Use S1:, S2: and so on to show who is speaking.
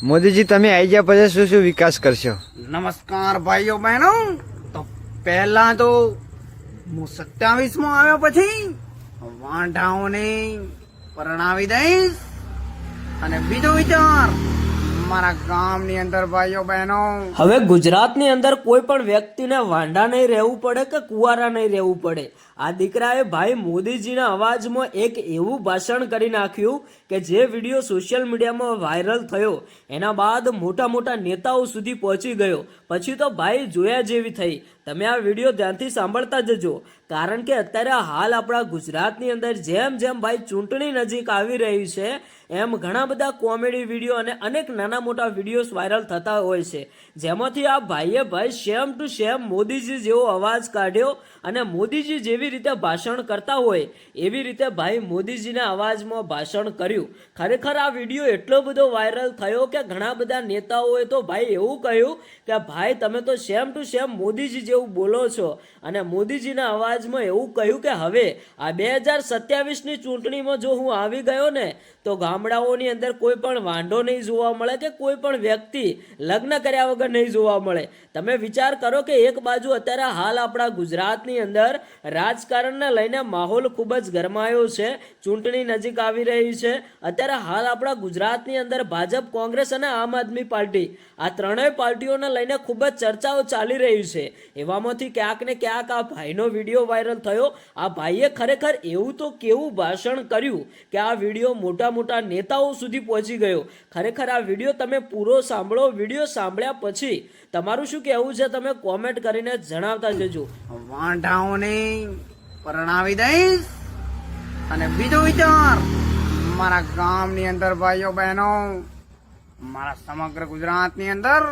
S1: મોદીજી તમે આવી ગયા પછી શું શું વિકાસ કરશો?
S2: નમસ્કાર ભાઈઓ બહેનો. તો પહેલા તો હું 27 માં આવ્યો પછી વાંઢાઓને પરણાવી દઈશ. અને બીજો વિચાર, મારા ગામની અંદર ભાઈઓ બહેનો
S3: હવે ગુજરાતની અંદર કોઈ પણ વ્યક્તિને વાંઢા નહીં રહેવું પડે કે કુંવારા નહીં રહેવું પડે. આ દીકરાએ ભાઈ મોદીજીના અવાજમાં એક એવું ભાષણ કરી નાખ્યું કે જે વિડીયો સોશિયલ મીડિયામાં વાયરલ થયો એના બાદ મોટા મોટા નેતાઓ સુધી પહોંચી ગયો. પછી તો ભાઈ જોયા જેવી થઈ. તમે આ વિડીયો ધ્યાનથી સાંભળતા જજો, કારણ કે અત્યારે હાલ આપણા ગુજરાતની અંદર જેમ જેમ ભાઈ ચૂંટણી નજીક આવી રહી છે એમ ઘણા બધા કોમેડી વિડીયો અને અનેક નાના મોટા વિડીયોઝ વાયરલ થતા હોય છે, જેમાંથી આ ભાઈએ ભાઈ સેમ ટુ સેમ મોદીજી જેવો અવાજ કાઢ્યો અને મોદીજી જેવી રીતે ભાષણ કરતા હોય એવી રીતે ભાઈ મોદીજીના અવાજમાં ભાષણ કર્યું. ખરેખર આ વિડીયો એટલો બધો વાયરલ થયો કે ઘણા બધા નેતાઓએ તો ભાઈ એવું કહ્યું કે ભાઈ તમે તો સેમ ટુ સેમ મોદીજી જેવું બોલો છો. અને મોદીજીના અવાજમાં એવું કહ્યું કે હવે આ 2027ની ચૂંટણીમાં જો હું આવી ગયો ને તો ગામડાઓની અંદર કોઈ પણ વાંઢો નહીં જોવા મળે કે કોઈ પણ વ્યક્તિ લગ્ન કર્યા વગર નહીં જોવા મળે. તમે વિચાર કરો કે એક બાજુ અત્યારે હાલ આપણા ગુજરાતની અંદર રાજકારણને લઈને માહોલ ખૂબ જ ગરમાયો છે, ચૂંટણી નજીક આવી રહી છે. અત્યારે હાલ આપણા ગુજરાતની અંદર ભાજપ, કોંગ્રેસ અને આમ આદમી પાર્ટી આ ત્રણેય પાર્ટીઓને લઈને ખૂબ જ ચર્ચાઓ ચાલી રહી છે. એવામાંથી ક્યાંક ને ક્યાંક આ ભાઈનો વિડીયો વાયરલ થયો. આ ભાઈએ ખરેખર એવું તો કેવું ભાષણ કર્યું કે આ વિડીયો મોટા મોટા નેતાઓ સુધી પહોંચી ગયો. ખરેખર આ વિડીયો તમે પૂરો સાંભળો. વિડીયો સાંભળ્યા પછી તમારું શું કહેવું છે તમે કોમેન્ટ કરીને જણાવતા જજો.
S2: વાંઢાઓને પરણાવી દઈશ. અને બીજો વિચાર, મારા ગામની અંદર ભાઈઓ બહેનો, મારા સમગ્ર ગુજરાતની અંદર